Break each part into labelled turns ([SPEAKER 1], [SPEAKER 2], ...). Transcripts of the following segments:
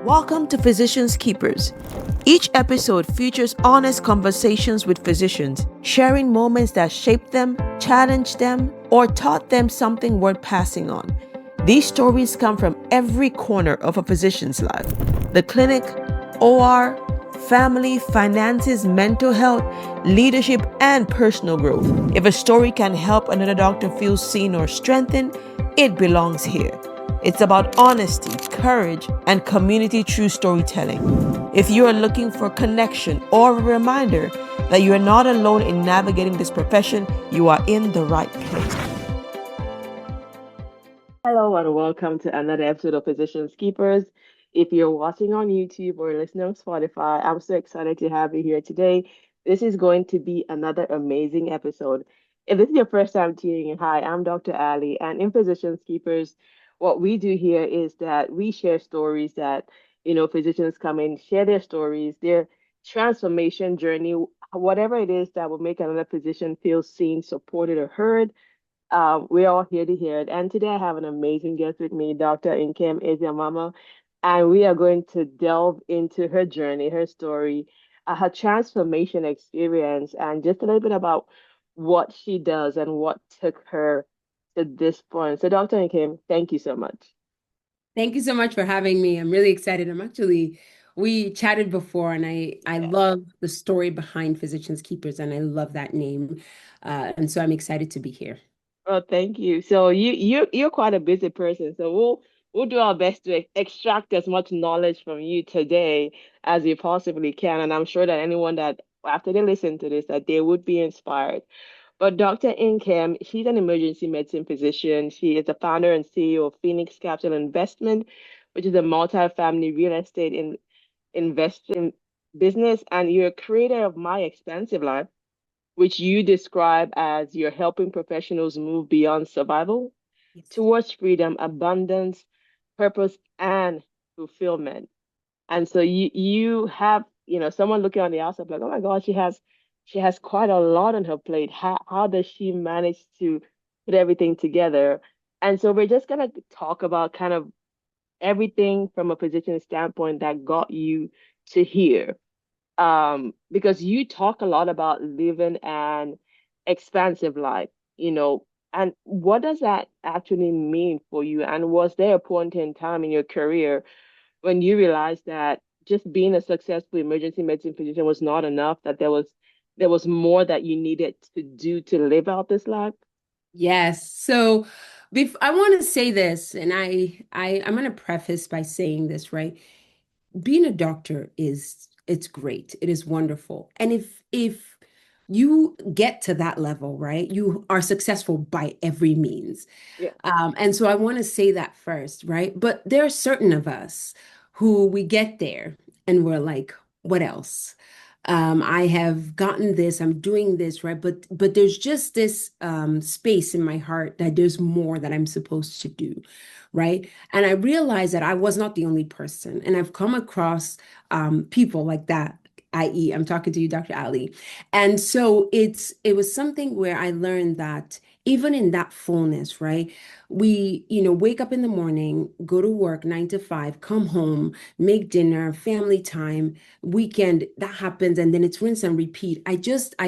[SPEAKER 1] Welcome to Physicians Keepers. Each episode features honest conversations with physicians, sharing moments that shaped them, challenged them, or taught them something worth passing on. These stories come from every corner of a physician's life: the clinic, OR, family, finances, mental health, leadership, and personal growth. If a story can help another doctor feel seen or strengthened, it belongs here. It's about honesty, courage, and community true storytelling. If you are looking for connection or a reminder that you are not alone in navigating this profession, you are in the right place. Hello and welcome to another episode of Physicians Keepers. If you're watching on YouTube or listening on Spotify, I'm so excited to have you here today. This is going to be another amazing episode. If this is your first time tuning in, hi, I'm Dr. Ali, and in Physicians Keepers, what we do here is that we share stories that, physicians come in, share their stories, their transformation journey, whatever it is that will make another physician feel seen, supported, or heard. We're all here to hear it. And today I have an amazing guest with me, Dr. Nkem Ezeamama, and we are going to delve into her journey, her story, her transformation experience, and just a little bit about what she does and what took her to this point. So, Dr. Nkem, thank you so much.
[SPEAKER 2] Thank you so much for having me. I'm really excited. We chatted before, and I love the story behind Physicians Keepers, and I love that name. And so I'm excited to be here.
[SPEAKER 1] Oh, thank you. So you're quite a busy person. So we'll do our best to extract as much knowledge from you today as we possibly can. And I'm sure that anyone that after they listen to this, that they would be inspired. But Dr. Nkem, she's an emergency medicine physician. She is the founder and CEO of Pheenyx Capital Investment, which is a multi-family real estate investing business. And you're a creator of My Expansive Life, which you describe as you're helping professionals move beyond survival
[SPEAKER 2] Yes.
[SPEAKER 1] towards freedom, abundance, purpose, and fulfillment. And so you have, someone looking on the outside like, oh my God, she has quite a lot on her plate. How does she manage to put everything together? And so we're just gonna talk about kind of everything from a physician standpoint that got you to here. Because you talk a lot about living an expansive life, and what does that actually mean for you? And was there a point in time in your career when you realized that just being a successful emergency medicine physician was not enough, that there was more that you needed to do to live out this life?
[SPEAKER 2] Yes. So I want to say this, and I'm going to preface by saying this, right? Being a doctor it's great. It is wonderful. And if you get to that level, right, you are successful by every means.
[SPEAKER 1] Yeah,
[SPEAKER 2] And so I want to say that first, right? But there are certain of us who we get there and we're like, what else? I have gotten this, I'm doing this, right? But there's just this space in my heart that there's more that I'm supposed to do, right? And I realized that I was not the only person, and I've come across people like that. I.e., I'm talking to you, Dr. Ali. And so it was something where I learned that even in that fullness, right? We, wake up in the morning, go to work 9 to 5, come home, make dinner, family time, weekend, that happens, and then it's rinse and repeat. I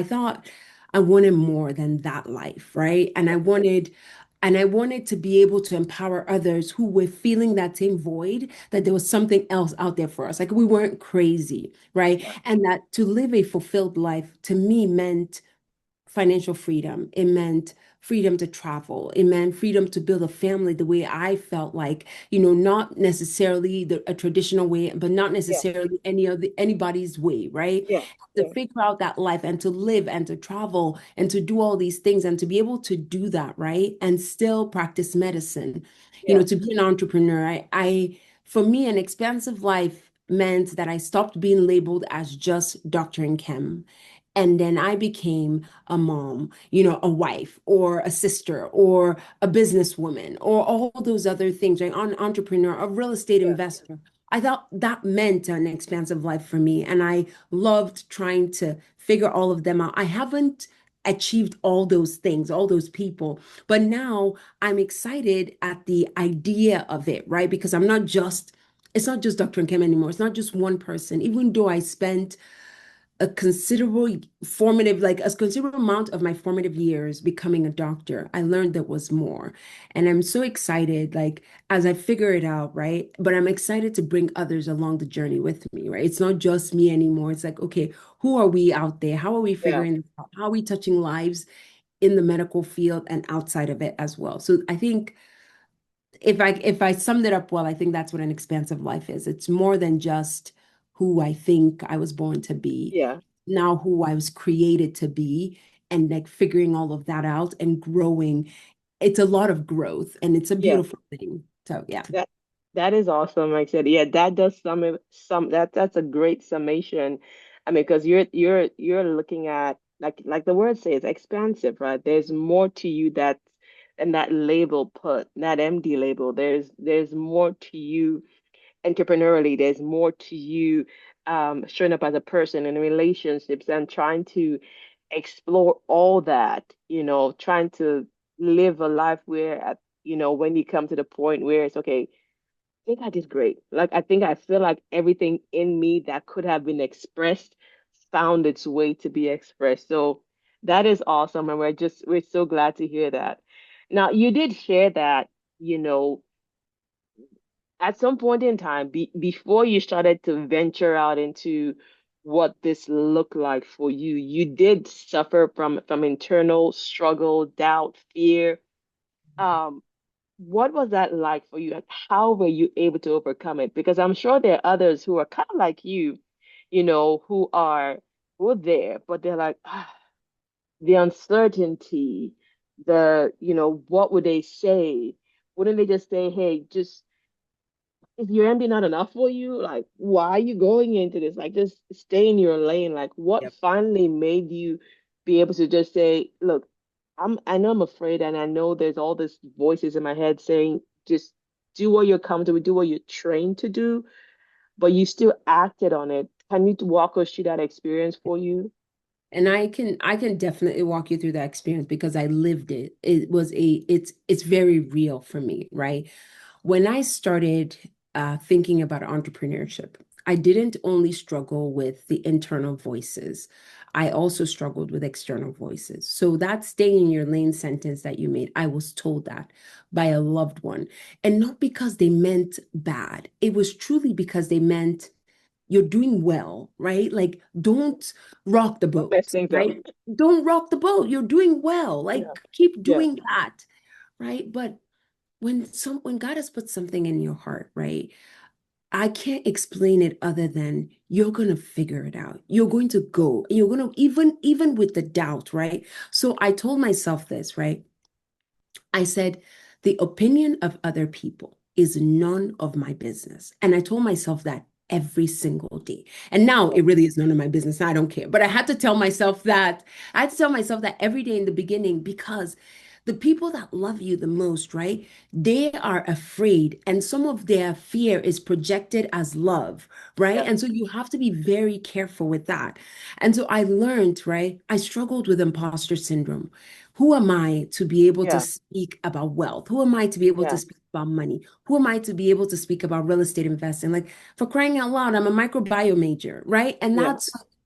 [SPEAKER 2] thought I wanted more than that life, right? And I wanted to be able to empower others who were feeling that same void, that there was something else out there for us. Like we weren't crazy, right?
[SPEAKER 1] yeah,
[SPEAKER 2] And that to live a fulfilled life to me meant financial freedom. It meant freedom to travel. It meant freedom to build a family the way I felt like, not necessarily a traditional way, but not
[SPEAKER 1] yeah,
[SPEAKER 2] necessarily anybody's way, right?
[SPEAKER 1] yeah,
[SPEAKER 2] To
[SPEAKER 1] yeah,
[SPEAKER 2] figure out that life and to live and to travel and to do all these things and to be able to do that, right? And still practice medicine,
[SPEAKER 1] yeah,
[SPEAKER 2] to be an entrepreneur. For me, an expansive life meant that I stopped being labeled as just Dr. Nkem. And then I became a mom, a wife or a sister or a businesswoman or all those other things, right? An entrepreneur, a real estate
[SPEAKER 1] yeah,
[SPEAKER 2] investor. I thought that meant an expansive life for me. And I loved trying to figure all of them out. I haven't achieved all those things, all those people, but now I'm excited at the idea of it, right? Because I'm not just it's not just Dr. Nkem anymore. It's not just one person. Even though I spent a considerable like a considerable amount of my formative years becoming a doctor, I learned there was more. And I'm so excited, like as I figure it out, right? But I'm excited to bring others along the journey with me, right? It's not just me anymore. It's like, okay, who are we out there? How are we
[SPEAKER 1] Yeah.
[SPEAKER 2] figuring this out? How are we touching lives in the medical field and outside of it as well? So I think if I summed it up well, I think that's what an expansive life is. It's more than just who I think I was born to be,
[SPEAKER 1] Yeah.
[SPEAKER 2] now who I was created to be, and like figuring all of that out and growing. It's a lot of growth and it's a
[SPEAKER 1] Yeah.
[SPEAKER 2] beautiful thing. So yeah.
[SPEAKER 1] That that is awesome. Like I said, yeah, that does some that's a great summation. I mean, because you're looking at like the word says, expansive, right? There's more to you that and that label put, that MD label. There's more to you entrepreneurially. There's more to you showing up as a person in relationships and trying to explore all that, trying to live a life where when you come to the point where it's okay, I think I did great. Like, I feel like everything in me that could have been expressed found its way to be expressed. So that is awesome. And we're so glad to hear that. Now, you did share that, you know, at some point in time, before you started to venture out into what this looked like for you, you did suffer from internal struggle, doubt, fear. Um, what was that like for you? And how were you able to overcome it? Because I'm sure there are others who are kind of like you, who are there, but they're like, the uncertainty, what would they say? Wouldn't they just say, hey, just is your MD not enough for you? Like, why are you going into this? Like, just stay in your lane. Like, what
[SPEAKER 2] Yep.
[SPEAKER 1] finally made you be able to just say, look, I know I'm afraid, and I know there's all these voices in my head saying, just do what you're comfortable, do what you're trained to do, but you still acted on it. Can you walk us through that experience for you?
[SPEAKER 2] And I can definitely walk you through that experience because I lived it. It's very real for me, right? When I started thinking about entrepreneurship, I didn't only struggle with the internal voices. I also struggled with external voices. So that stay in your lane sentence that you made, I was told that by a loved one. And not because they meant bad. It was truly because they meant you're doing well, right? Like, don't rock the
[SPEAKER 1] Don't mess
[SPEAKER 2] boat,
[SPEAKER 1] things up.
[SPEAKER 2] right? Don't rock the boat. You're doing well.
[SPEAKER 1] Yeah,
[SPEAKER 2] Like, keep
[SPEAKER 1] yeah,
[SPEAKER 2] doing that, right? But when God has put something in your heart, right? I can't explain it other than you're gonna figure it out. You're going to go. You're gonna even with the doubt, right? So I told myself this, right? I said, the opinion of other people is none of my business. And I told myself that every single day. And now
[SPEAKER 1] yeah,
[SPEAKER 2] it really is none of my business. I don't care. But I had to tell myself that. I had to tell myself that every day in the beginning because the people that love you the most, right? They are afraid. And some of their fear is projected as love, right?
[SPEAKER 1] yeah,
[SPEAKER 2] And so you have to be very careful with that. And so I learned, right? I struggled with imposter syndrome. Who am I to be able to
[SPEAKER 1] yeah,
[SPEAKER 2] speak about wealth? Who am I to be able to
[SPEAKER 1] yeah,
[SPEAKER 2] speak about money? Who am I to be able to speak about real estate investing? Like for crying out loud, I'm a microbiome major, right? And
[SPEAKER 1] yeah,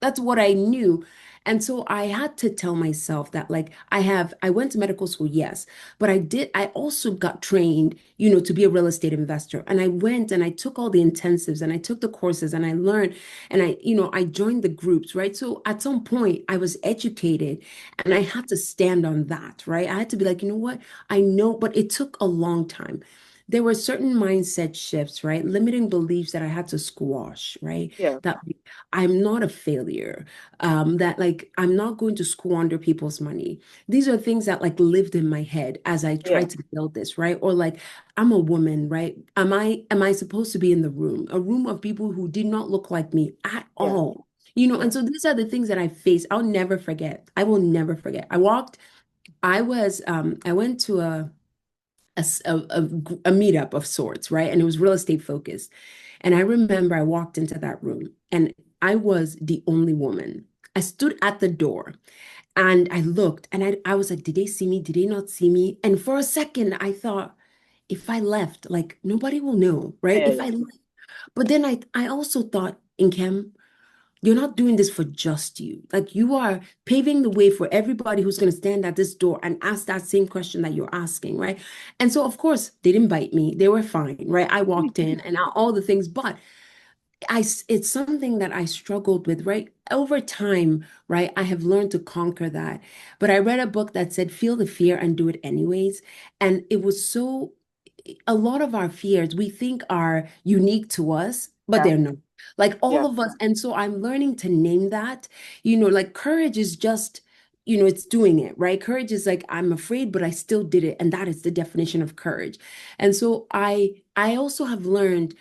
[SPEAKER 2] that's what I knew. And so I had to tell myself that like I went to medical school, yes, but I also got trained, to be a real estate investor. And I went and I took all the intensives and I took the courses and I learned and I joined the groups, right? So at some point I was educated and I had to stand on that, right? I had to be like, you know what? I know, but it took a long time. There were certain mindset shifts, right? Limiting beliefs that I had to squash, right?
[SPEAKER 1] yeah,
[SPEAKER 2] That like, I'm not a failure, that like I'm not going to squander people's money. These are things that like lived in my head as I
[SPEAKER 1] yeah,
[SPEAKER 2] tried to build this, right? Or like I'm a woman, right? Am I supposed to be in the room, a room of people who did not look like me at
[SPEAKER 1] yeah,
[SPEAKER 2] all?
[SPEAKER 1] yeah,
[SPEAKER 2] And so these are the things that I face. I'll never forget. I will never forget. I went to a meetup of sorts, right? And it was real estate focused. And I remember I walked into that room and I was the only woman. I stood at the door and I looked and I was like, did they see me? Did they not see me? And for a second, I thought, if I left, like nobody will know, right?
[SPEAKER 1] yeah,
[SPEAKER 2] If
[SPEAKER 1] yeah,
[SPEAKER 2] I left, But then I also thought, in Chem, you're not doing this for just you. Like you are paving the way for everybody who's going to stand at this door and ask that same question that you're asking, right? And so, of course, they didn't bite me. They were fine, right? I walked in and all the things, but it's something that I struggled with, right? Over time, right? I have learned to conquer that. But I read a book that said, feel the fear and do it anyways. And it was so, a lot of our fears we think are unique to us, but
[SPEAKER 1] Yeah,
[SPEAKER 2] they're not. Like all
[SPEAKER 1] yeah,
[SPEAKER 2] of us. And so I'm learning to name that, like courage is just, it's doing it, right? Courage is like, I'm afraid, but I still did it. And that is the definition of courage. And so I also have learned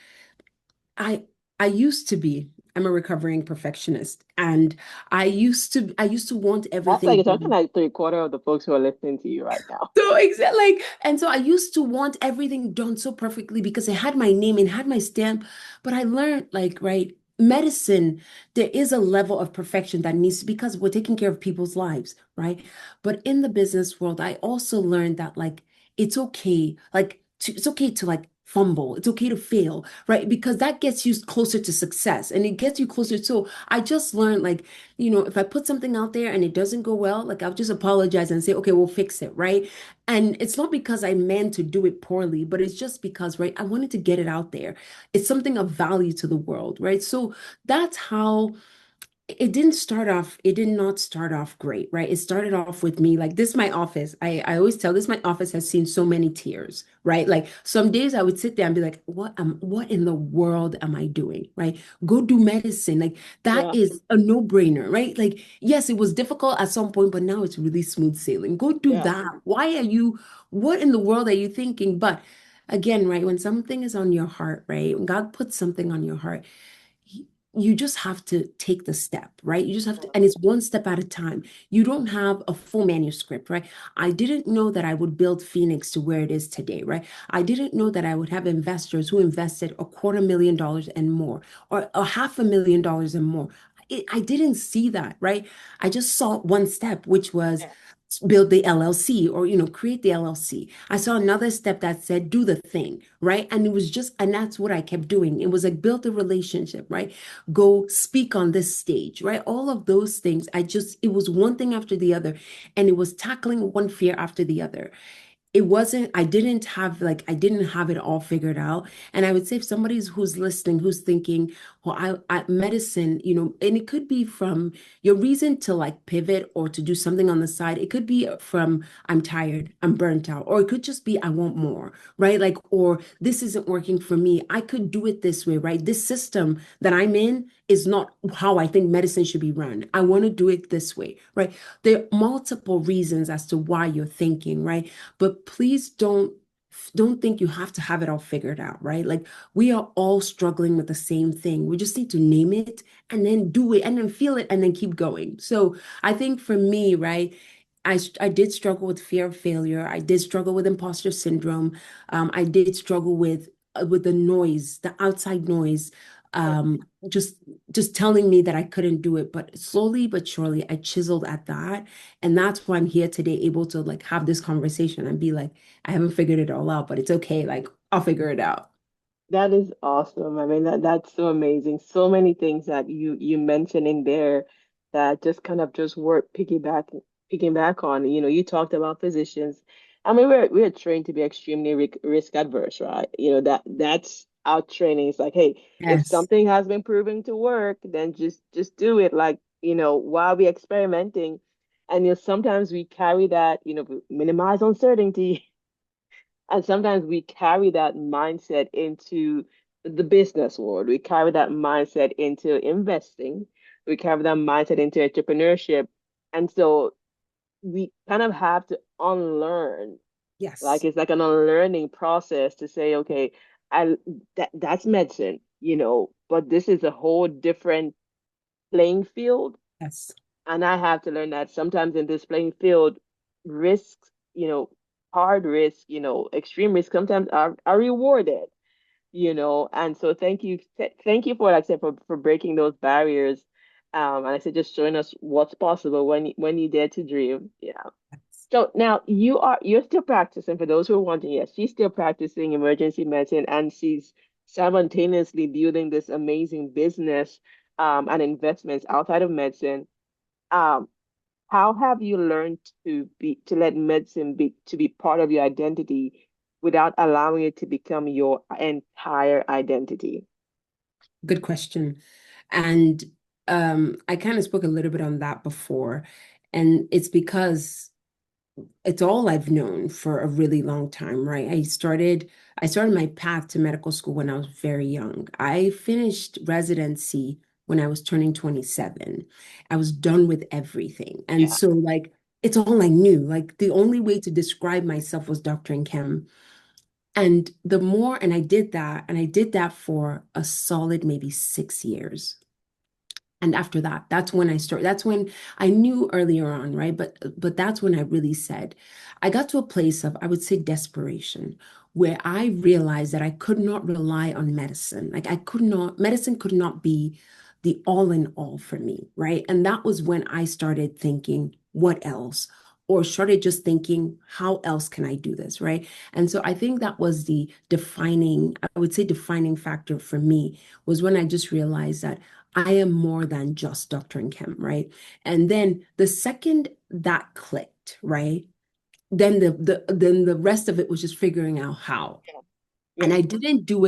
[SPEAKER 2] I I used to be. I'm a recovering perfectionist, and I used to want
[SPEAKER 1] that's like
[SPEAKER 2] everything
[SPEAKER 1] you're talking
[SPEAKER 2] done.
[SPEAKER 1] like three-quarter of the folks who are listening to you right now.
[SPEAKER 2] So exactly like, and so I used to want everything done so perfectly because it had my name and had my stamp. But I learned, like, right, medicine, there is a level of perfection that needs to, because we're taking care of people's lives, right? But in the business world, I also learned that like it's okay, it's okay to like fumble, it's okay to fail, right? Because that gets you closer to success and it gets you closer. So I just learned like, if I put something out there and it doesn't go well, like I'll just apologize and say, okay, we'll fix it, right? And it's not because I meant to do it poorly, but it's just because, right, I wanted to get it out there. It's something of value to the world, right? So that's how it did not start off great, right? It started off with me like this, my office. I always tell this, my office has seen so many tears, right? Like some days I would sit there and be like, what in the world am I doing? Right? Go do medicine. Like that
[SPEAKER 1] Yeah,
[SPEAKER 2] is a no-brainer, right? Like, yes, it was difficult at some point, but now it's really smooth sailing. Go do
[SPEAKER 1] yeah.
[SPEAKER 2] that. What in the world are you thinking? But again, right, when something is on your heart, right? When God puts something on your heart, y- you just have to take the step, right? You just have to, and it's one step at a time. You don't have a full manuscript, right? I didn't know that I would build Pheenyx to where it is today, right? I didn't know that I would have investors who invested $250,000 and more, or $500,000 and more. I didn't see that, right? I just saw one step, which was
[SPEAKER 1] Yeah.
[SPEAKER 2] build the LLC, or create the LLC. I saw another step that said do the thing, right? And it was just, and that's what I kept doing. It was like build a relationship, right? Go speak on this stage, right? All of those things, it was one thing after the other, and it was tackling one fear after the other. It wasn't, I didn't have it all figured out. And I would say if somebody's who's listening, who's thinking, well, medicine, and it could be from your reason to like pivot or to do something on the side. It could be from I'm tired, I'm burnt out, or it could just be I want more, right? Like, or this isn't working for me. I could do it this way, right? This system that I'm in is not how I think medicine should be run. I want to do it this way, right? There are multiple reasons as to why you're thinking, right? But please don't think you have to have it all figured out, right? Like we are all struggling with the same thing. We just need to name it and then do it and then feel it and then keep going. So I think for me, right, I did struggle with fear of failure. I did struggle with imposter syndrome. I did struggle with the noise, the outside noise,
[SPEAKER 1] Yeah.
[SPEAKER 2] um, just just telling me that I couldn't do it. But slowly but surely, I chiseled at that, and that's why I'm here today, able to like have this conversation and be like, I haven't figured it all out, but it's okay. Like, I'll figure it out.
[SPEAKER 1] That is awesome. I mean, that's so amazing. So many things that you mentioned in there that just kind of just work piggyback on. You talked about physicians. I mean, we're trained to be extremely risk adverse, right? That's our training. It's like, hey, if
[SPEAKER 2] Yes,
[SPEAKER 1] something has been proven to work, then just do it. Like, while we experimenting, and sometimes we carry that, minimize uncertainty. And sometimes we carry that mindset into the business world. We carry that mindset into investing. We carry that mindset into entrepreneurship. And so we kind of have to unlearn. Like
[SPEAKER 2] yes,
[SPEAKER 1] it's like an unlearning process to say, okay, I that's medicine, but this is a whole different playing field.
[SPEAKER 2] yes,
[SPEAKER 1] And I have to learn that sometimes in this playing field, risks, hard risk, extreme risk sometimes are rewarded, And so thank you for, like I said, for breaking those barriers. And I said just showing us what's possible when you dare to dream. Yeah.
[SPEAKER 2] yes.
[SPEAKER 1] So now you're still practicing. For those who are wondering, yes, she's still practicing emergency medicine, and she's simultaneously building this amazing business and investments outside of medicine. Um, how have you learned to let medicine be part of your identity without allowing it to become your entire identity?
[SPEAKER 2] Good question. And I kind of spoke a little bit on that before. And it's because it's all I've known for a really long time, right? I started my path to medical school when I was very young. I finished residency when I was turning 27. I was done with everything. And
[SPEAKER 1] Yeah.
[SPEAKER 2] so like it's all I knew. Like the only way to describe myself was Dr. Nkem. And the more, and I did that for a solid maybe 6 years. And after that, that's when I knew earlier on, right? But that's when I really said, I got to a place of, I would say, desperation, where I realized that I could not rely on medicine. Like medicine could not be the all in all for me, right? And that was when I started thinking, what else? Or started just thinking, how else can I do this, right? And so I think that was the defining, I would say, defining factor for me was when I just realized that I am more than just Dr. Nkem, right? And then the second that clicked, right? Then the rest of it was just figuring out how.
[SPEAKER 1] Yeah.
[SPEAKER 2] And
[SPEAKER 1] Yeah.
[SPEAKER 2] I didn't do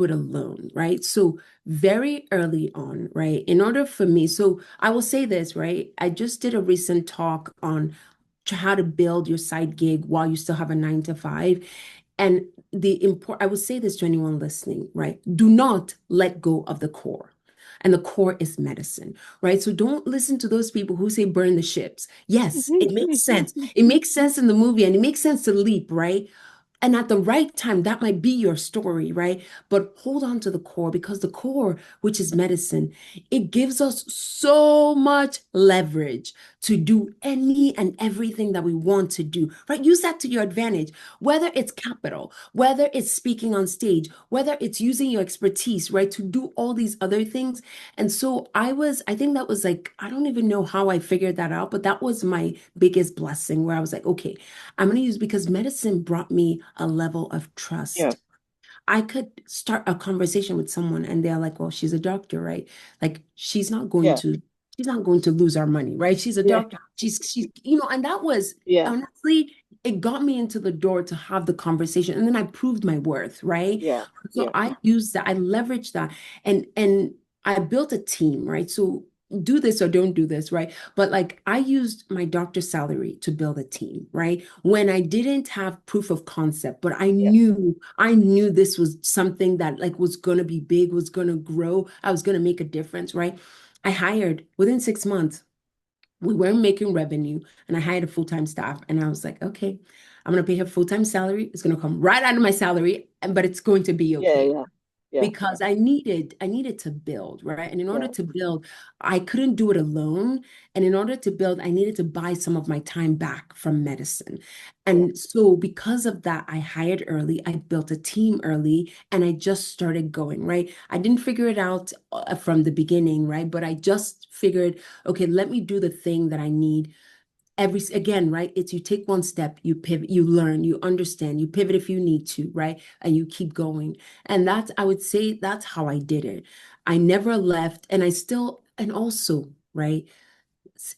[SPEAKER 2] it alone, right? So very early on, right? In order for me, so I will say this, right? I just did a recent talk on how to build your side gig while you still have a 9 to 5. And I would say this to anyone listening, right? Do not let go of the core. And the core is medicine, right? So don't listen to those people who say burn the ships. Yes, it makes sense. It makes sense in the movie and it makes sense to leap, right? And at the right time, that might be your story, right? But hold on to the core because the core, which is medicine, it gives us so much leverage to do any and everything that we want to do, right? Use that to your advantage, whether it's capital, whether it's speaking on stage, whether it's using your expertise, right, to do all these other things. And so I think that was like, I don't even know how I figured that out, but that was my biggest blessing where I was like, okay, I'm going to use because medicine brought me a level of
[SPEAKER 1] Yeah.
[SPEAKER 2] trust. I could start a conversation with someone and they're like, well, she's a doctor, right? Like
[SPEAKER 1] Yeah.
[SPEAKER 2] she's not going to lose our money, right? She's a
[SPEAKER 1] Yeah.
[SPEAKER 2] doctor. And that was
[SPEAKER 1] Yeah.
[SPEAKER 2] honestly, it got me into the door to have the conversation. And then I proved my worth, right?
[SPEAKER 1] Yeah.
[SPEAKER 2] So
[SPEAKER 1] Yeah.
[SPEAKER 2] I used that, I leveraged that and I built a team, right? So do this or don't do this, right? But like I used my doctor's salary to build a team, right? When I didn't have proof of concept, but
[SPEAKER 1] Yeah.
[SPEAKER 2] I knew this was something that like was going to be big, was going to grow, I was going to make a difference, right? I hired within 6 months. We weren't making revenue, and I hired a full-time staff, and I was like, okay, I'm going to pay her full-time salary. It's going to come right out of my salary, but it's going to be
[SPEAKER 1] Yeah.
[SPEAKER 2] okay
[SPEAKER 1] Yeah. Yeah.
[SPEAKER 2] because I needed to build, right? And in order
[SPEAKER 1] Yeah.
[SPEAKER 2] to build, I couldn't do it alone. And in order to build, I needed to buy some of my time back from medicine.
[SPEAKER 1] Yeah.
[SPEAKER 2] And so because of that, I hired early, I built a team early, and I just started going, right? I didn't figure it out from the beginning, right? But I just figured, okay, let me do the thing that I need again, right? It's you take one step, you pivot, you learn, you understand, you pivot if you need to, right? And you keep going. And I would say that's how I did it. I never left, and I still, and also, right?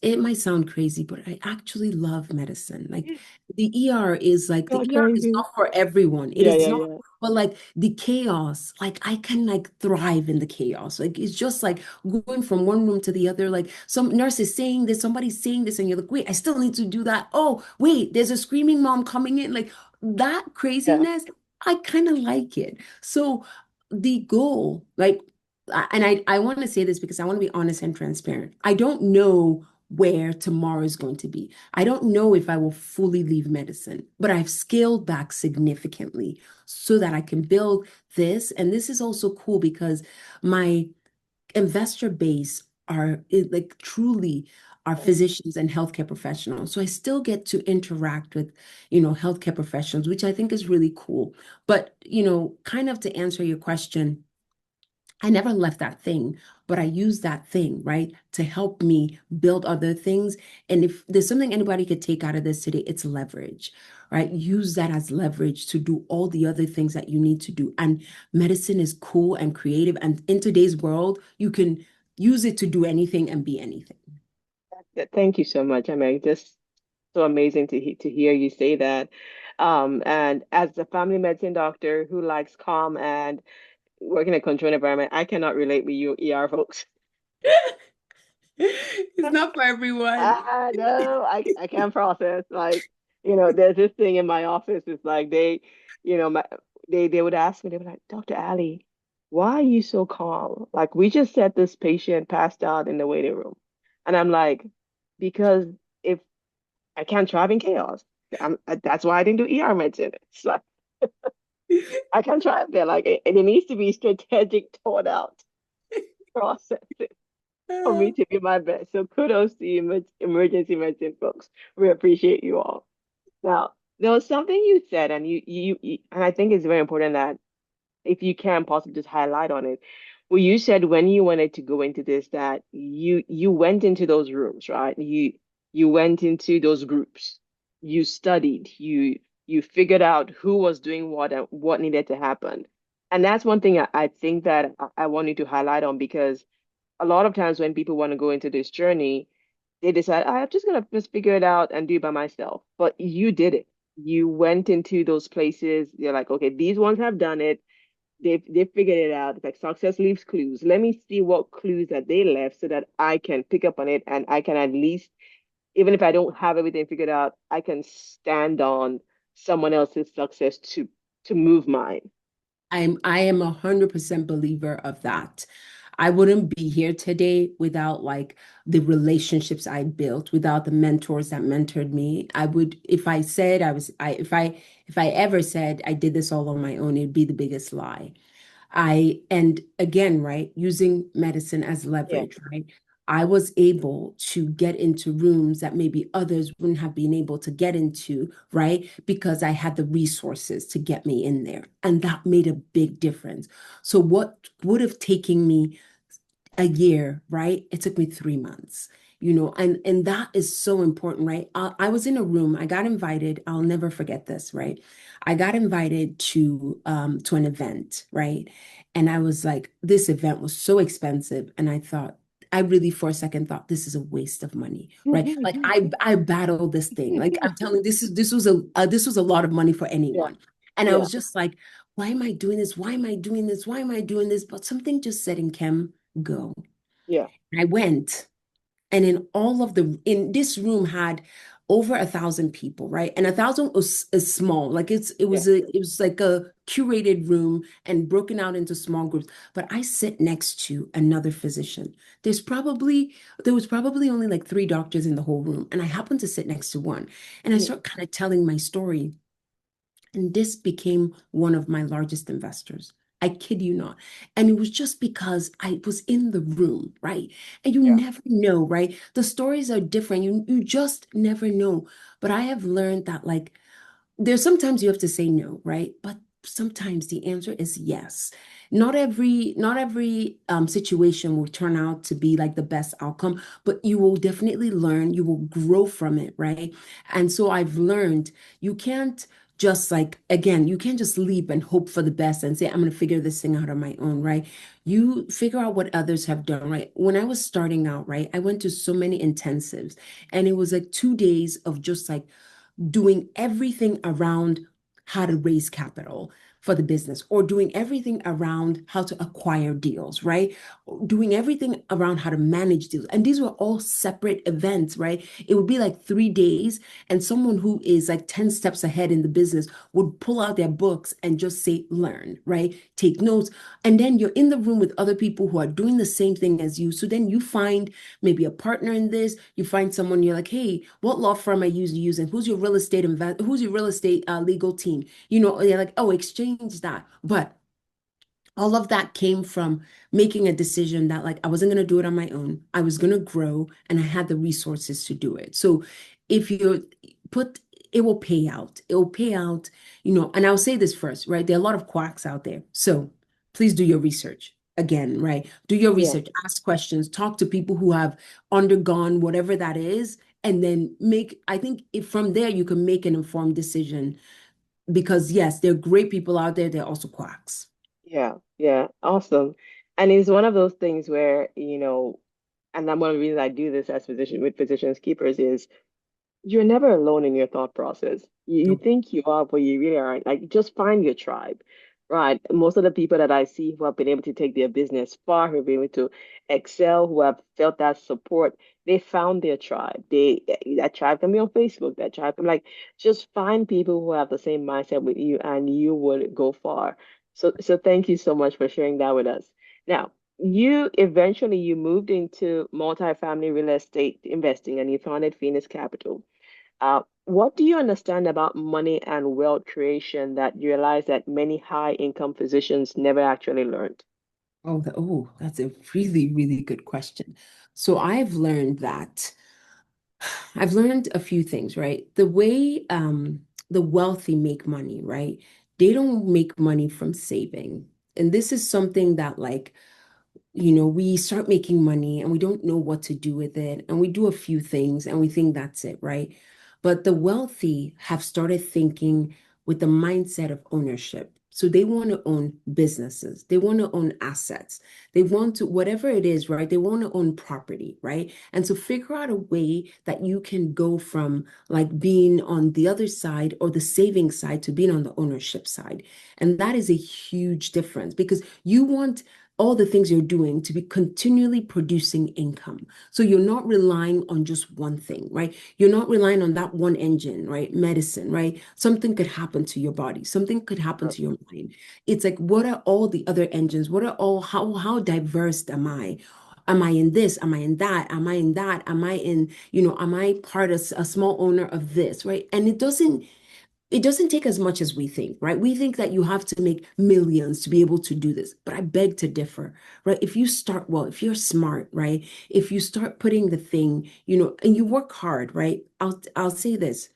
[SPEAKER 2] It might sound crazy, but I actually love medicine. Like the
[SPEAKER 1] Not
[SPEAKER 2] ER is
[SPEAKER 1] crazy.
[SPEAKER 2] not for everyone. It
[SPEAKER 1] Yeah.
[SPEAKER 2] is
[SPEAKER 1] Yeah.
[SPEAKER 2] not,
[SPEAKER 1] Yeah.
[SPEAKER 2] but like the chaos, like I can like thrive in the chaos. Like it's just like going from one room to the other. Like some nurse is saying this, somebody's saying this, and you're like, wait, I still need to do that. Oh, wait, there's a screaming mom coming in. Like that
[SPEAKER 1] Yeah.
[SPEAKER 2] craziness, I kind of like it. So the goal, like, and I want to say this because I want to be honest and transparent. I don't know where tomorrow is going to be. I don't know if I will fully leave medicine, but I've scaled back significantly so that I can build this. And this is also cool because my investor base like truly are physicians and healthcare professionals. So I still get to interact with, healthcare professionals, which I think is really cool. But, kind of to answer your question, I never left that thing, but I used that thing, right, to help me build other things. And if there's something anybody could take out of this today, it's leverage, right? Use that as leverage to do all the other things that you need to do. And medicine is cool and creative. And in today's world, you can use it to do anything and be anything.
[SPEAKER 1] Thank you so much. I mean, just so amazing to hear you say that. And as a family medicine doctor who likes calm and working in a controlled environment, I cannot relate with you ER folks.
[SPEAKER 2] It's not for everyone.
[SPEAKER 1] I know I can't process there's this thing in my office. It's like you know, my they would ask me, they were like, Dr. Ali, why are you so calm? Like we just said this patient passed out in the waiting room. And I'm like, because if I can't thrive in chaos. That's why I didn't do ER medicine. It's like I can't thrive there. Like it needs to be strategic, thought out process for me to be my best. So kudos to you, emergency medicine folks. We appreciate you all. Now, there was something you said, and and I think it's very important that if you can possibly just highlight on it. Well, you said when you wanted to go into this, that you went into those rooms, right? You went into those groups. You studied. You figured out who was doing what and what needed to happen. And that's one thing I think that I wanted to highlight on because a lot of times when people want to go into this journey, they decide, I'm just gonna just figure it out and do it by myself. But you did it. You went into those places. You're like, okay, these ones have done it. They've figured it out. It's like success leaves clues. Let me see what clues that they left so that I can pick up on it and I can at least, even if I don't have everything figured out, I can stand on someone else's success to move mine.
[SPEAKER 2] I am 100% believer of that. I wouldn't be here today without like the relationships I built, without the mentors that mentored me. I would, if I said I was, I if I ever said I did this all on my own, it'd be the biggest lie. And again, right, using medicine as
[SPEAKER 1] Yeah.
[SPEAKER 2] leverage, right? I was able to get into rooms that maybe others wouldn't have been able to get into, right? Because I had the resources to get me in there. And that made a big difference. So, what would have taken me a year, right? It took me 3 months, and that is so important, right? I was in a room, I got invited, I'll never forget this, right? I got invited to an event, right? And I was like, this event was so expensive, and I thought, I really for a second thought this is a waste of money, right? Like I battled this thing. Like I'm telling you, this was a lot of money for
[SPEAKER 1] Yeah.
[SPEAKER 2] anyone. And I
[SPEAKER 1] Yeah.
[SPEAKER 2] was just like, why am I doing this? Why am I doing this? Why am I doing this? But something just said in Chem, go.
[SPEAKER 1] Yeah.
[SPEAKER 2] I went, and in this room had over 1,000 people, right? And 1,000 is small, like
[SPEAKER 1] Yeah.
[SPEAKER 2] it was like a curated room and broken out into small groups. But I sit next to another physician. There was probably only like three doctors in the whole room, and I happened to sit next to one, and I
[SPEAKER 1] Mhm.
[SPEAKER 2] start kind of telling my story. And this became one of my largest investors. I kid you not. And it was just because I was in the room, right? And you
[SPEAKER 1] Yeah.
[SPEAKER 2] never know, right? The stories are different. You just never know. But I have learned that like there's sometimes you have to say no, right? But sometimes the answer is yes. Not every situation will turn out to be like the best outcome, but you will definitely learn, you will grow from it, right? And so I've learned you can't just like again, you can't just leap and hope for the best and say, I'm going to figure this thing out on my own, right? You figure out what others have done, right? When I was starting out, right, I went to so many intensives, and it was like 2 days of just like doing everything around how to raise capital for the business, or doing everything around how to acquire deals, right? Doing everything around how to manage deals. And these were all separate events, right? It would be like 3 days, and someone who is like 10 steps ahead in the business would pull out their books and just say, learn, right? Take notes. And then you're in the room with other people who are doing the same thing as you. So then you find maybe a partner in this, you find someone, you're like, hey, what law firm are you using? Who's your real estate legal team? They're like, oh, exchange that. But all of that came from making a decision that like I wasn't going to do it on my own. I was going to grow, and I had the resources to do it. So if you put it will pay out. It will pay out, and I'll say this first, right? There are a lot of quacks out there. So please do your research. again, right? Do your
[SPEAKER 1] Yeah.
[SPEAKER 2] research, ask questions, talk to people who have undergone whatever that is, and then make, I think if from there you can make an informed decision because yes, there are great people out there, they're also quacks.
[SPEAKER 1] Yeah, yeah, awesome. And it's one of those things where, and I'm one of the reasons I do this as physician with physicians keepers is you're never alone in your thought process. You
[SPEAKER 2] No.
[SPEAKER 1] think you are, but you really aren't. Like, just find your tribe, right? Most of the people that I see who have been able to take their business far, who have been able to excel, who have felt that support, they found their tribe. That tribe can be on Facebook. That tribe can like just find people who have the same mindset with you, and you would go far. So thank you so much for sharing that with us. Now, you moved into multifamily real estate investing and you founded Phoenix Capital. What do you understand about money and wealth creation that you realize that many high income physicians never actually learned?
[SPEAKER 2] Oh, that's a really, really good question. So I've learned a few things, right? The way the wealthy make money, right? They don't make money from saving. And this is something that like we start making money and we don't know what to do with it. And we do a few things and we think that's it, right? But the wealthy have started thinking with the mindset of ownership. So they want to own businesses, they want to own assets, they want to, whatever it is, right? They want to own property, right? And so figure out a way that you can go from like being on the other side or the saving side to being on the ownership side. And that is a huge difference because you want all the things you're doing to be continually producing income. So you're not relying on just one thing, right? You're not relying on that one engine, right? Medicine, right? Something could happen to your body, something could happen
[SPEAKER 1] Uh,
[SPEAKER 2] to your mind. It's like, what are all the other engines? What are all, how diverse am I? Am I in this? Am I in that? Am I in that? Am I in, am I part of a small owner of this, right? And it doesn't take as much as we think, right? We think that you have to make millions to be able to do this, but I beg to differ, right? If you start well, if you're smart, right? If you start putting the thing, and you work hard, right? I'll say this.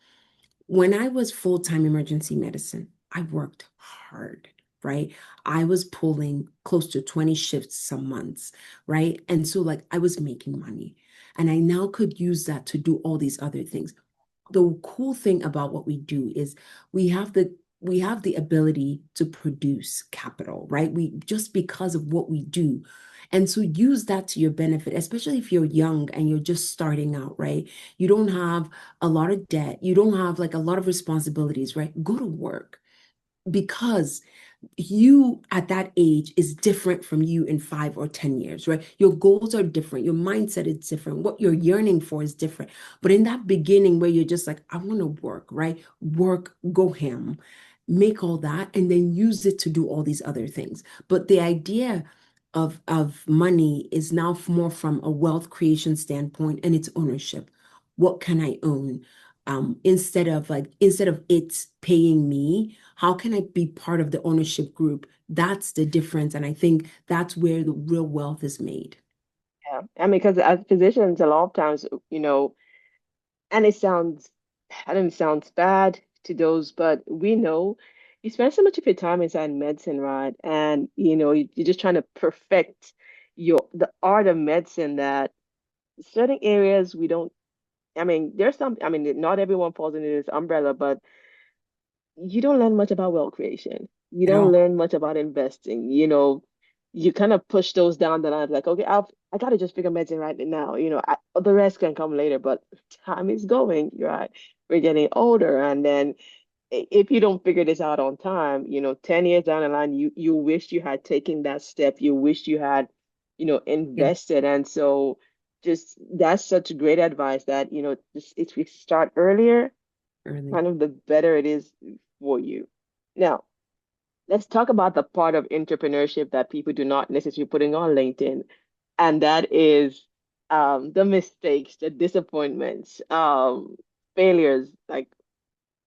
[SPEAKER 2] When I was full-time emergency medicine, I worked hard, right? I was pulling close to 20 shifts some months, right? And so like I was making money. And I now could use that to do all these other things. The cool thing about what we do is we have the we have the ability to produce capital, right? We just because of what we do. And so use that to your benefit, especially if you're young and you're just starting out, right? You don't have a lot of debt, you don't have like a lot of responsibilities, right? Go to work because you at that age is different from you in 5 or 10 years, right? Your goals are different, your mindset is different, what you're yearning for is different. But in that beginning where you're just like, I want to work, right? Work, go ham, make all that, and then use it to do all these other things. But the idea of money is now more from a wealth creation standpoint and its ownership. What can I own? Instead of it paying me, how can I be part of the ownership group? That's the difference. And I think that's where the real wealth is made.
[SPEAKER 1] yeah, I mean, because as physicians, a lot of times, and I don't know, it sounds bad to those, but we know you spend so much of your time inside medicine, right? And you're just trying to perfect the art of medicine that certain areas we don't. I mean, there's some. I mean, not everyone falls into this umbrella, but you don't learn much about wealth creation. You
[SPEAKER 2] At
[SPEAKER 1] don't
[SPEAKER 2] all.
[SPEAKER 1] learn much about investing. You kind of push those down the line, like, okay, I gotta just figure medicine right now. The rest can come later, but time is going, right? We're getting older, and then if you don't figure this out on time, 10 years down the line, you wish you had taken that step. You wish you had,
[SPEAKER 2] Yeah,
[SPEAKER 1] invested. And so just that's such great advice that, just if we start earlier,
[SPEAKER 2] early.
[SPEAKER 1] kind of the better it is for you. Now, let's talk about the part of entrepreneurship that people do not necessarily putting on LinkedIn, and that is the mistakes, the disappointments, failures. Like,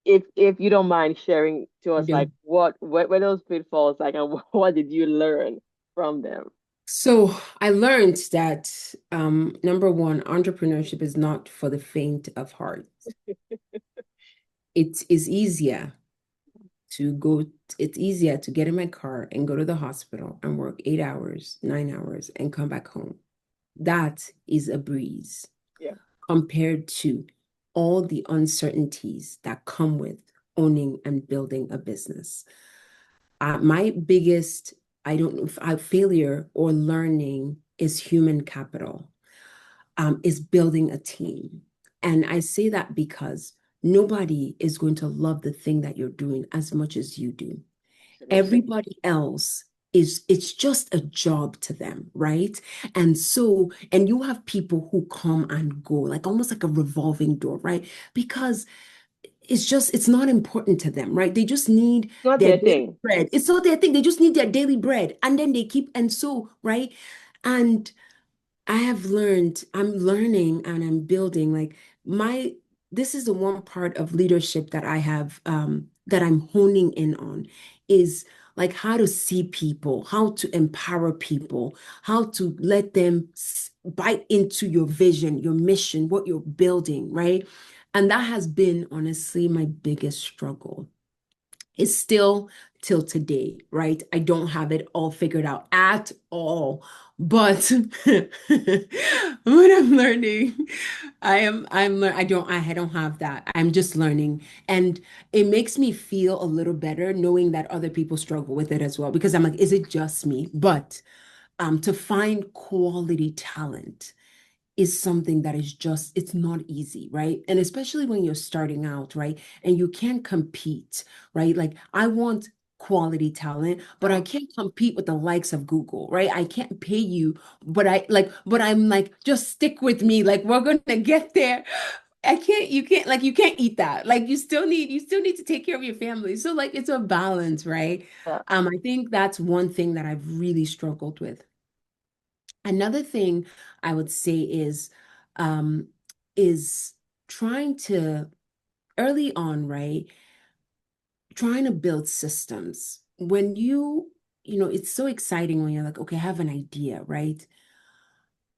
[SPEAKER 1] if you don't mind sharing to
[SPEAKER 2] I
[SPEAKER 1] us, like
[SPEAKER 2] do.
[SPEAKER 1] what were those pitfalls like, and what did you learn from them?
[SPEAKER 2] So I learned that number one, entrepreneurship is not for the faint of heart. It is easier to go, it's easier to get in my car and go to the hospital and work 8 hours, 9 hours, and come back home. That is a breeze
[SPEAKER 1] Yeah.
[SPEAKER 2] compared to all the uncertainties that come with owning and building a business. My biggest, I don't know if failure or learning is human capital, is building a team. And I say that because nobody is going to love the thing that you're doing as much as you do.
[SPEAKER 1] Absolutely.
[SPEAKER 2] Everybody else it's just a job to them, right? And so, and you have people who come and go, like almost like a revolving door, right? Because it's not important to them, right? They just need
[SPEAKER 1] Not
[SPEAKER 2] their
[SPEAKER 1] their
[SPEAKER 2] daily
[SPEAKER 1] thing.
[SPEAKER 2] bread. It's not their thing. They just need their daily bread. And then they keep, and so, right? And I'm learning and I'm building like my, this is the one part of leadership that I have, that I'm honing in on is like how to see people, how to empower people, how to let them bite into your vision, your mission, what you're building, right? And that has been honestly my biggest struggle. It's still till today, right? I don't have it all figured out at all. But what I'm learning, I don't have that. I'm just learning. And it makes me feel a little better knowing that other people struggle with it as well. Because I'm like, is it just me? But to find quality talent is something that is just, it's not easy, right? And especially when you're starting out, right? And you can't compete, right? Like I want quality talent, but I
[SPEAKER 1] Yeah.
[SPEAKER 2] can't compete with the likes of Google, right? I can't pay you, but I like, but I'm like, just stick with me. Like we're gonna get there. I can't, you can't, like, you can't eat that. Like you still need to take care of your family. So like it's a balance, right?
[SPEAKER 1] Yeah.
[SPEAKER 2] I think that's one thing that I've really struggled with. Another thing I would say um, is trying to early on, right? Trying to build systems. When it's so exciting when you're like, okay, I have an idea, right?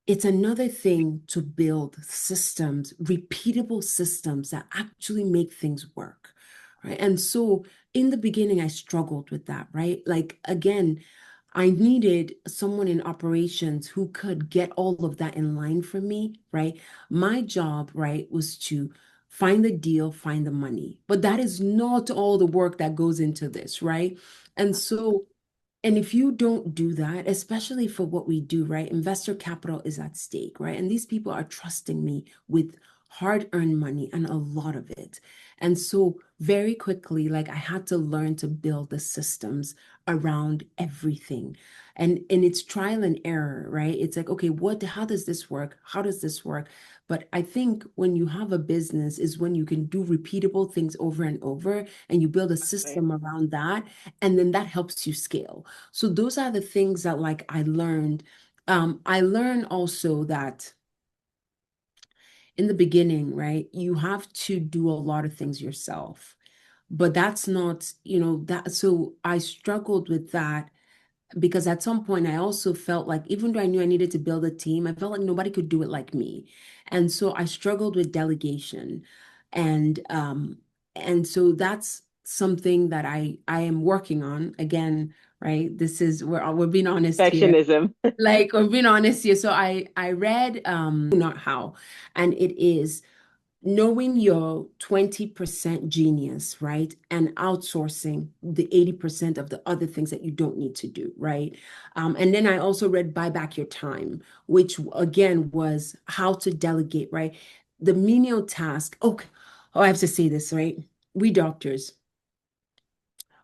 [SPEAKER 2] It's another thing to build systems, repeatable systems that actually make things work, right? And so in the beginning, I struggled with that, right? Like, again, I needed someone in operations who could get all of that in line for me, right? My job, right, was to find the deal, find the money. But that is not all the work that goes into this, right? And so and if you don't do that, especially for what we do, right? Investor capital is at stake, right? And these people are trusting me with hard-earned money and a lot of it. And so very quickly, like I had to learn to build the systems around everything. And it's trial and error, right? It's like, okay, how does this work? How does this work? But I think when you have a business is when you can do repeatable things over and over and you build a
[SPEAKER 1] Exactly.
[SPEAKER 2] system around that, and then that helps you scale. So those are the things that like I learned. I learned also that in the beginning, right, you have to do a lot of things yourself. But that's not, that so I struggled with that because at some point I also felt like even though I knew I needed to build a team, I felt like nobody could do it like me. And so I struggled with delegation. And so that's something that I am working on again, right? This is we're being honest here.
[SPEAKER 1] Perfectionism.
[SPEAKER 2] Like we're being honest here. So I read not how, and it is knowing your 20% genius, right? And outsourcing the 80% of the other things that you don't need to do, right? And then I also read Buy Back Your Time, which again was how to delegate, right? The menial task. Okay. Oh, I have to say this, right? We doctors,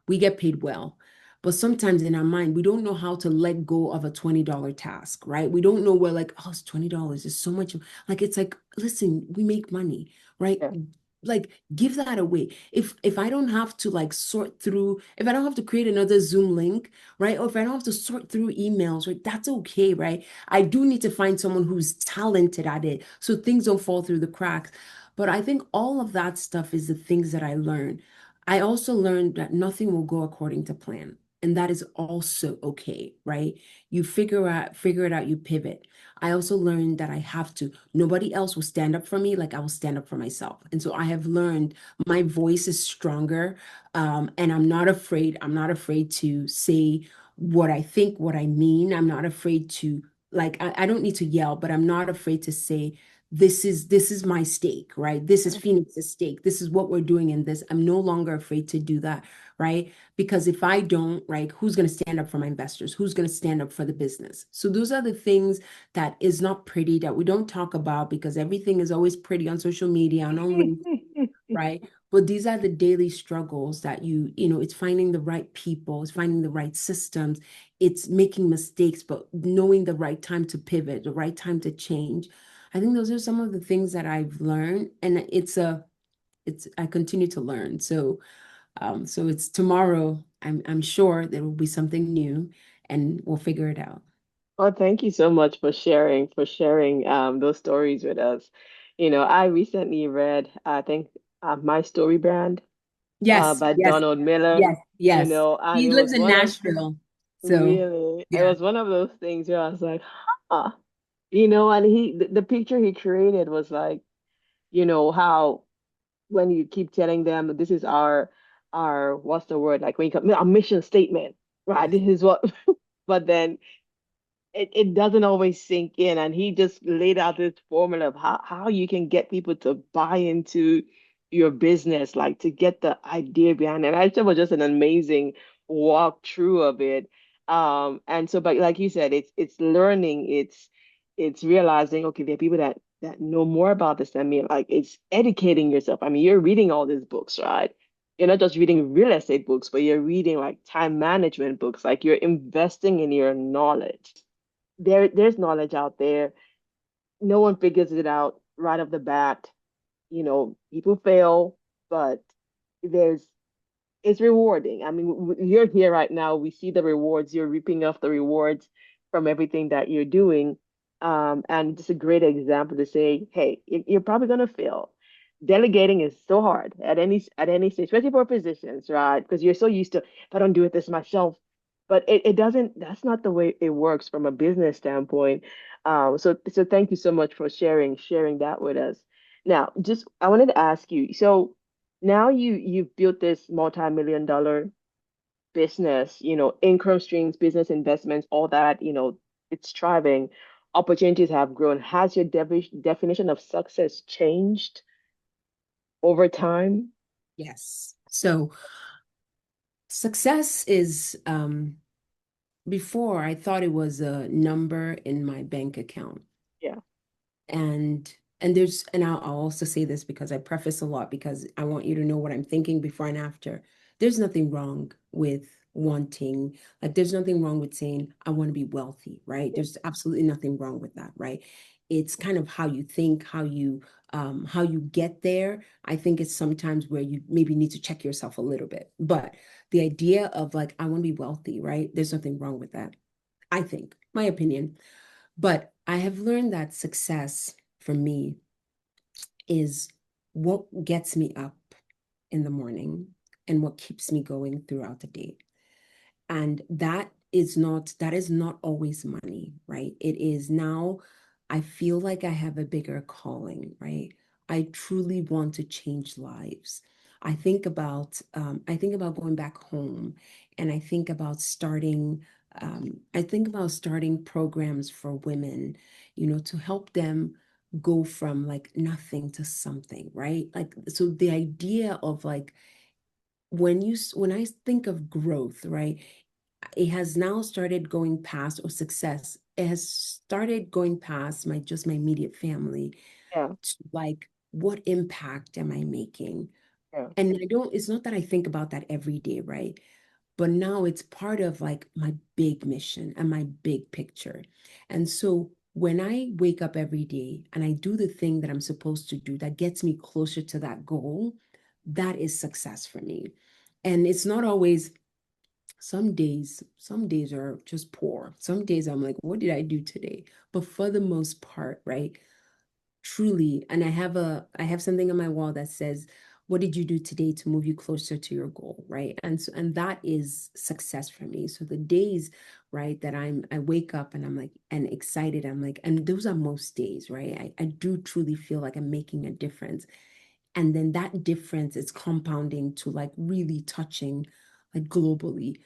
[SPEAKER 2] we get paid well. But sometimes in our mind, we don't know how to let go of a $20 task, right? We don't know where like, oh, it's $20. It's so much. Like it's like, listen, we make money, right?
[SPEAKER 1] Yeah.
[SPEAKER 2] Like give that away. If I don't have to like sort through, if I don't have to create another Zoom link, right? Or if I don't have to sort through emails, right? That's okay, right? I do need to find someone who's talented at it so things don't fall through the cracks. But I think all of that stuff is the things that I learned. I also learned that nothing will go according to plan. And that is also okay, right? You figure it out, you pivot. I also learned that I have to, nobody else will stand up for me like I will stand up for myself. And so I have learned my voice is stronger. And I'm not afraid to say what I think, what I mean. I'm not afraid to, like, I don't need to yell, but I'm not afraid to say, this is my stake, right? This is Pheenyx's stake. This is what we're doing in this. I'm no longer afraid to do that, right? Because if I don't, right, who's going to stand up for my investors? Who's going to stand up for the business? So those are the things that is not pretty, that we don't talk about, because everything is always pretty on social media and on, right? But these are the daily struggles that it's finding the right people, it's finding the right systems, it's making mistakes, but knowing the right time to pivot, the right time to change. I think those are some of the things that I've learned, and I continue to learn. So it's tomorrow. I'm sure there will be something new, and we'll figure it out.
[SPEAKER 1] Well, thank you so much for sharing those stories with us. I recently read, I think, My Story Brand
[SPEAKER 2] Yes,
[SPEAKER 1] by
[SPEAKER 2] yes,
[SPEAKER 1] Donald Miller,
[SPEAKER 2] yes, yes.
[SPEAKER 1] and
[SPEAKER 2] He
[SPEAKER 1] it
[SPEAKER 2] lives
[SPEAKER 1] was
[SPEAKER 2] in
[SPEAKER 1] one of
[SPEAKER 2] Nashville, so
[SPEAKER 1] really, it
[SPEAKER 2] yeah.
[SPEAKER 1] was one of those things where I was like, huh, and the picture he created was like, how when you keep telling them this is our what's the word, like when you come, our mission statement, right?
[SPEAKER 2] Yes.
[SPEAKER 1] This is what, but then it doesn't always sink in. And he just laid out this formula of how you can get people to buy into your business, like to get the idea behind it. I thought it was just an amazing walkthrough of it. And so, but like you said, it's learning, it's realizing, okay, there are people that know more about this than me. Like it's educating yourself. I mean, you're reading all these books, right? You're not just reading real estate books, but you're reading like time management books, like you're investing in your knowledge. There's knowledge out there. No one figures it out right off the bat. People fail, but there's it's rewarding. I mean, you're here right now. We see the rewards. You're reaping off the rewards from everything that you're doing. And just a great example to say, hey, you're probably gonna fail. Delegating is so hard at any stage, especially for positions, right? Because you're so used to, if I don't do it this myself, but it doesn't. That's not the way it works from a business standpoint. So thank you so much for sharing that with us. Now, just I wanted to ask you, so now you've built this multi-million dollar business, income streams, business investments, all that, it's thriving. Opportunities have grown. Has your definition of success changed over time?
[SPEAKER 2] Yes. So success is, before I thought it was a number in my bank account.
[SPEAKER 1] Yeah,
[SPEAKER 2] And I'll also say this because I preface a lot, because I want you to know what I'm thinking before and after. There's nothing wrong with wanting, like there's nothing wrong with saying I want to be wealthy, right? There's absolutely nothing wrong with that, right? It's kind of how you think, how you get there. I think it's sometimes where you maybe need to check yourself a little bit. But the idea of like I want to be wealthy, right? There's nothing wrong with that. I think, my opinion. But I have learned that success for me is what gets me up in the morning and what keeps me going throughout the day. And that is not always money, right? It is now, I feel like I have a bigger calling, right? I truly want to change lives. I think about going back home, and I think about starting programs for women, to help them go from like nothing to something, right? Like, so the idea of like, when I think of growth, right, it has now started going past, or success, it has started going past my immediate family,
[SPEAKER 1] yeah,
[SPEAKER 2] to like, what impact am I making?
[SPEAKER 1] yeah,
[SPEAKER 2] And it's not that I think about that every day, right? But now it's part of like my big mission and my big picture. And so when I wake up every day and I do the thing that I'm supposed to do that gets me closer to that goal, that is success for me. And it's not always, some days are just poor. Some days I'm like, what did I do today? But for the most part, right? Truly, and I have something on my wall that says, what did you do today to move you closer to your goal, right? And so, and that is success for me. So the days, right, that I wake up and I'm like, and excited, I'm like, and those are most days, right? I do truly feel like I'm making a difference. And then that difference is compounding to like really touching like globally.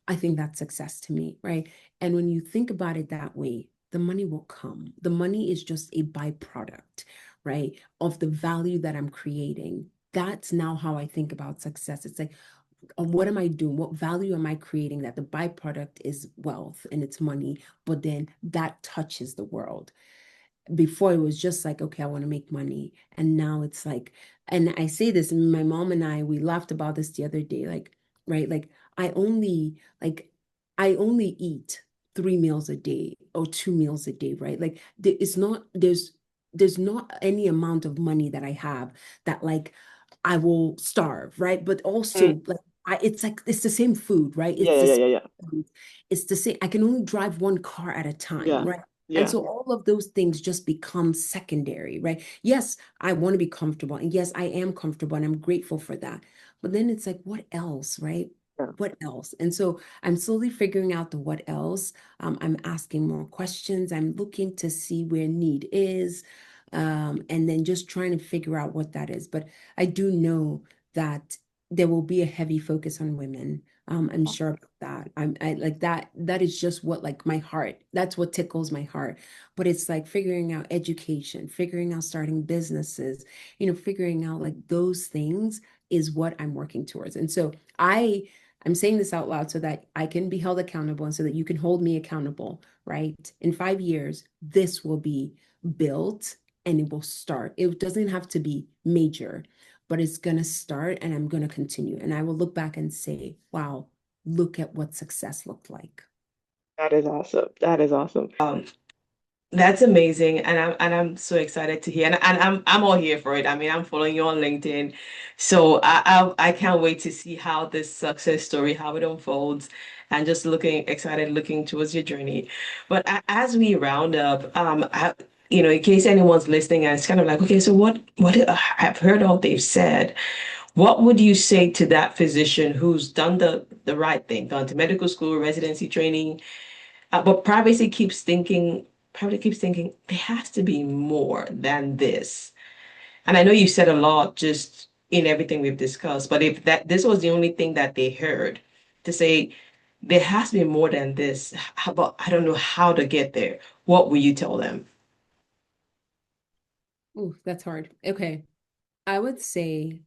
[SPEAKER 2] I think that's success to me, right? And when you think about it that way, the money will come. The money is just a byproduct, right, of the value that I'm creating. That's now how I think about success. It's like, what am I doing? What value am I creating? That the byproduct is wealth and it's money, but then that touches the world. Before it was just like, okay, I want to make money. And now it's like, and I say this, and my mom and I, we laughed about this the other day, like, right, like like I only eat 3 meals a day or 2 meals a day, right? Like it's not, there's not any amount of money that I have that like I will starve, right? But
[SPEAKER 1] Mm.
[SPEAKER 2] also like it's like it's the same food, right?
[SPEAKER 1] Yeah,
[SPEAKER 2] It's
[SPEAKER 1] yeah,
[SPEAKER 2] the
[SPEAKER 1] yeah,
[SPEAKER 2] same
[SPEAKER 1] yeah, yeah.
[SPEAKER 2] food. It's the same. I can only drive one car at a time,
[SPEAKER 1] Yeah.
[SPEAKER 2] right? And
[SPEAKER 1] Yeah.
[SPEAKER 2] so all of those things just become secondary, right? Yes, I want to be comfortable. And yes, I am comfortable and I'm grateful for that. But then it's like, what else, right?
[SPEAKER 1] Yeah.
[SPEAKER 2] What else? And so I'm slowly figuring out the what else. I'm asking more questions. I'm looking to see where need is, and then just trying to figure out what that is. But I do know that there will be a heavy focus on women. I'm sure about that. I like that. That is just what like my heart. That's what tickles my heart. But it's like figuring out education, figuring out starting businesses, figuring out like those things is what I'm working towards. And so I'm saying this out loud so that I can be held accountable and so that you can hold me accountable, right? In 5 years, this will be built and it will start. It doesn't have to be major, but it's going to start and I'm going to continue. And I will look back and say, wow, look at what success looked like.
[SPEAKER 1] That is awesome. That is awesome. That's amazing, and I'm so excited to hear, and I'm all here for it. I mean, I'm following you on LinkedIn, so I can't wait to see how this success story, how it unfolds, and just looking excited, looking towards your journey. But as we round up, in case anyone's listening, and it's kind of like, okay, so what I've heard all they've said. What would you say to that physician who's done the right thing, gone to medical school, residency training? But probably keeps thinking there has to be more than this. And I know you said a lot just in everything we've discussed, but if this was the only thing that they heard to say there has to be more than this, how about I don't know how to get there. What will you tell them?
[SPEAKER 2] Ooh, that's hard. Okay. I would say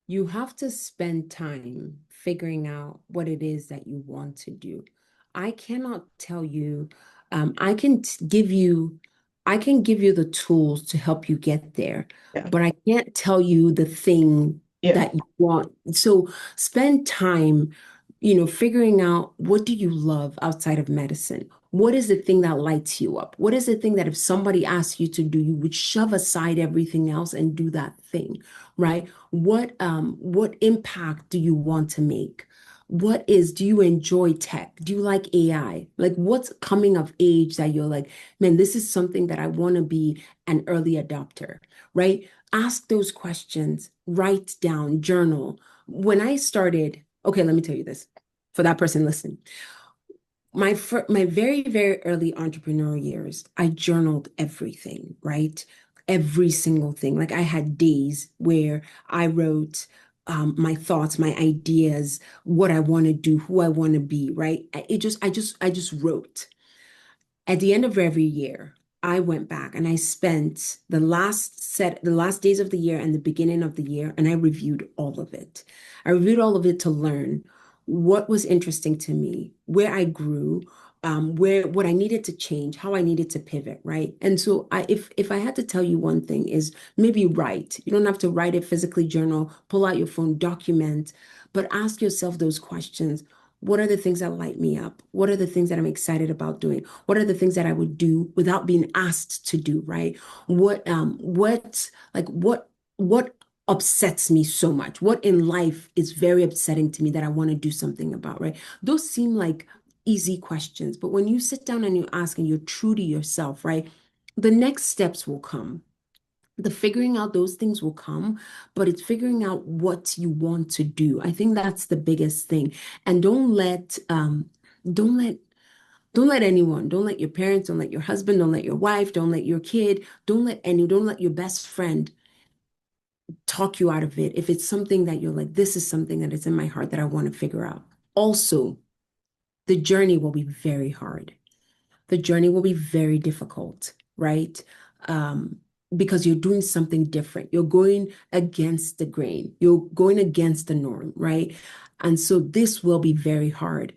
[SPEAKER 2] you have to spend time figuring out what it is that you want to do. I cannot tell you, I can give you, I can give you the tools to help you get there,
[SPEAKER 1] Yeah.
[SPEAKER 2] but I can't tell you the thing
[SPEAKER 1] Yeah.
[SPEAKER 2] that you want. So spend time, figuring out what do you love outside of medicine? What is the thing that lights you up? What is the thing that if somebody asks you to do, you would shove aside everything else and do that thing, right? What impact do you want to make? Do you enjoy tech? Do you like AI? Like what's coming of age that you're like, man, this is something that I want to be an early adopter, right? Ask those questions, write down, journal. When I started, okay, let me tell you this for that person listening. My very, very early entrepreneurial years, I journaled everything, right? Every single thing. Like I had days where I wrote my thoughts, my ideas, what I want to do, who I want to be, right? I just wrote. At the end of every year, I went back and I spent the last days of the year and the beginning of the year, and I reviewed all of it. I reviewed all of it to learn what was interesting to me, where I grew, what I needed to change, how I needed to pivot, right? And so if I had to tell you one thing is maybe write. You don't have to write it physically, journal, pull out your phone, document, but ask yourself those questions. What are the things that light me up? What are the things that I'm excited about doing? What are the things that I would do without being asked to do, right? What upsets me so much? What in life is very upsetting to me that I want to do something about, right? Those seem like easy questions, but when you sit down and you ask and you're true to yourself, right? The next steps will come. The figuring out those things will come, but it's figuring out what you want to do. I think that's the biggest thing. And don't let don't let anyone, don't let your parents, don't let your husband, don't let your wife, don't let your kid, don't let your best friend talk you out of it. If it's something that you're like, this is something that is in my heart that I want to figure out. Also, the journey will be very hard. The journey will be very difficult, right? Um, because you're doing something different. You're going against the grain. You're going against the norm, right? And so this will be very hard.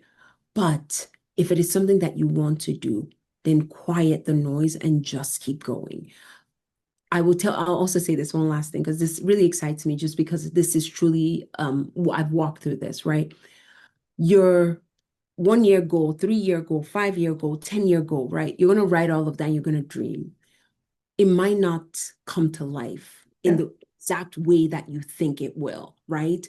[SPEAKER 2] But if it is something that you want to do, then quiet the noise and just keep going. I'll also say this one last thing because this really excites me just because this is truly I've walked through this, right? Your 1 year goal, 3 year goal, 5 year goal, 10 year goal, right? You're gonna write all of that, you're gonna dream. It might not come to life in
[SPEAKER 1] Yeah.
[SPEAKER 2] the exact way that you think it will, right?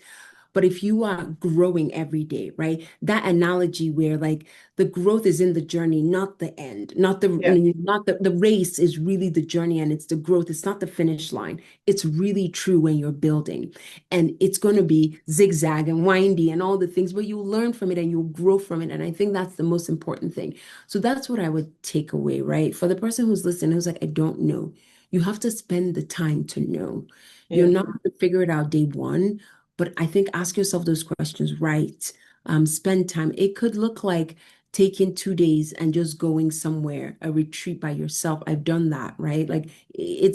[SPEAKER 2] But if you are growing every day, right? That analogy where like the growth is in the journey, not the end,
[SPEAKER 1] Yeah.
[SPEAKER 2] not the race is really the journey and it's the growth. It's not the finish line. It's really true when you're building. And it's going to be zigzag and windy and all the things, but you'll learn from it and you'll grow from it. And I think that's the most important thing. So that's what I would take away, right? For the person who's listening, who's like, I don't know. You have to spend the time to know. You're
[SPEAKER 1] Yeah.
[SPEAKER 2] not going to figure it out day one, but I think ask yourself those questions, right? Spend time. It could look like taking 2 days and just going somewhere, a retreat by yourself. I've done that, right? Like it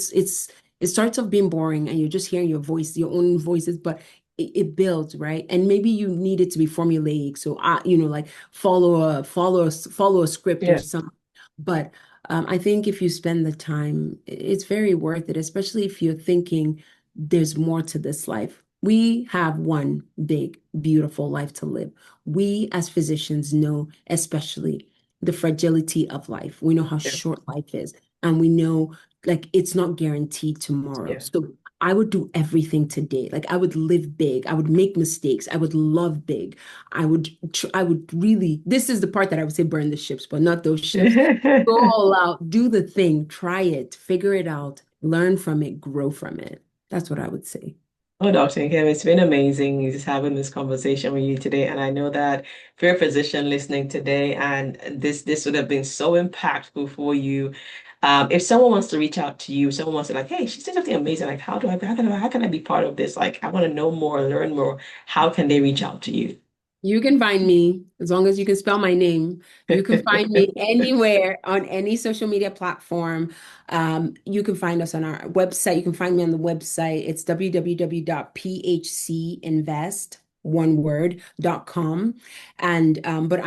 [SPEAKER 2] starts off being boring and you're just hearing your voice, your own voices, but it builds, right? And maybe you need it to be formulaic. So like follow a script or
[SPEAKER 1] Yeah.
[SPEAKER 2] something. But I think if you spend the time, it's very worth it, especially if you're thinking there's more to this life. We have one big, beautiful life to live. We, as physicians, know especially the fragility of life. We know how
[SPEAKER 1] Yeah.
[SPEAKER 2] short life is, and we know like it's not guaranteed tomorrow.
[SPEAKER 1] Yeah.
[SPEAKER 2] So I would do everything today. Like I would live big. I would make mistakes. I would love big. I would really, this is the part that I would say burn the ships, but not those ships. Go all out, do the thing, try it, figure it out, learn from it, grow from it. That's what I would say.
[SPEAKER 1] Oh, Dr. Nkem, it's been amazing just having this conversation with you today. And I know that if you're a physician listening today, and this would have been so impactful for you. If someone wants to reach out to you, someone wants to like, hey, she said something amazing. Like, how can I be part of this? Like, I want to know more, learn more. How can they reach out to you?
[SPEAKER 2] You can find me as long as you can spell my name. You can find me anywhere on any social media platform. You can find us on our website. You can find me on the website. It's www.phcinvest, one word.com. And but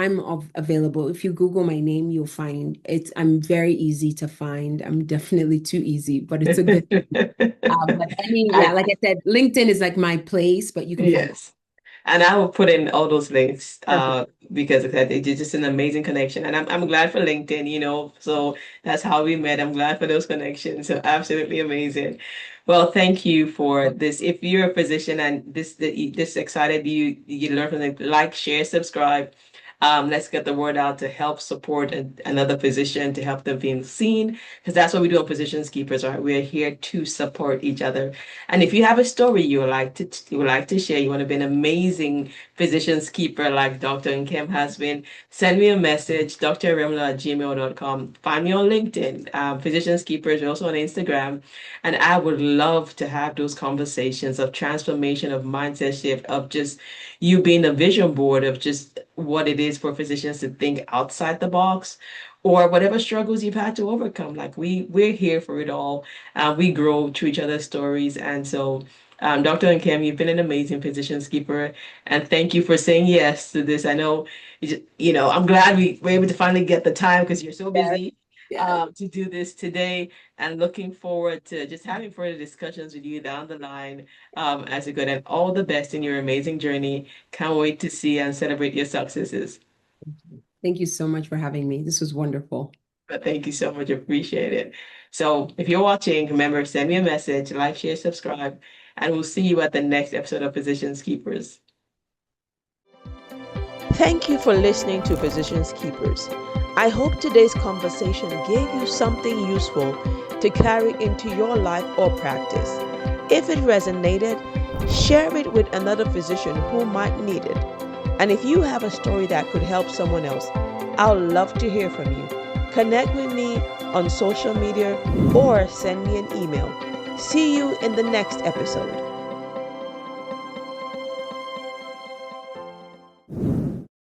[SPEAKER 2] available. If you Google my name, you'll find it's I'm very easy to find. I'm definitely too easy, but it's a good thing. But
[SPEAKER 1] And
[SPEAKER 2] like I said, LinkedIn is like my place, but you can find
[SPEAKER 1] yes. And I will put in all those links
[SPEAKER 2] perfect.
[SPEAKER 1] because it's just an amazing connection. And I'm glad for LinkedIn, so that's how we met. I'm glad for those connections. So absolutely amazing. Well, thank you for this. If you're a physician and this excited you learn from it, like, share, subscribe. Let's get the word out to help support another physician to help them being seen, because that's what we do on Physicians Keepers, right? We're here to support each other. And if you have a story you would like to share, you want to be an amazing physician's keeper like Dr. Nkem has been, send me a message, drremla@gmail.com. Find me on LinkedIn, Physicians Keepers. We're also on Instagram. And I would love to have those conversations of transformation, of mindset shift, of just you being a vision board of just what it is for physicians to think outside the box, or whatever struggles you've had to overcome. Like we're here for it all. We grow through each other's stories. And so, Dr. Nkem, you've been an amazing physician's keeper. And thank you for saying yes to this. I know, I'm glad we were able to finally get the time because you're so
[SPEAKER 2] Yes,
[SPEAKER 1] busy
[SPEAKER 2] yes.
[SPEAKER 1] to do this today. And looking forward to just having further discussions with you down the line as you go. And all the best in your amazing journey. Can't wait to see and celebrate your successes.
[SPEAKER 2] Thank you so much for having me. This was wonderful.
[SPEAKER 1] But thank you so much. Appreciate it. So if you're watching, remember, send me a message, like, share, subscribe, and we'll see you at the next episode of Physicians Keepers. Thank you for listening to Physicians Keepers. I hope today's conversation gave you something useful
[SPEAKER 3] to carry into your life or practice. If it resonated, share it with another physician who might need it. And if you have a story that could help someone else, I'd love to hear from you. Connect with me on social media or send me an email. See you in the next episode.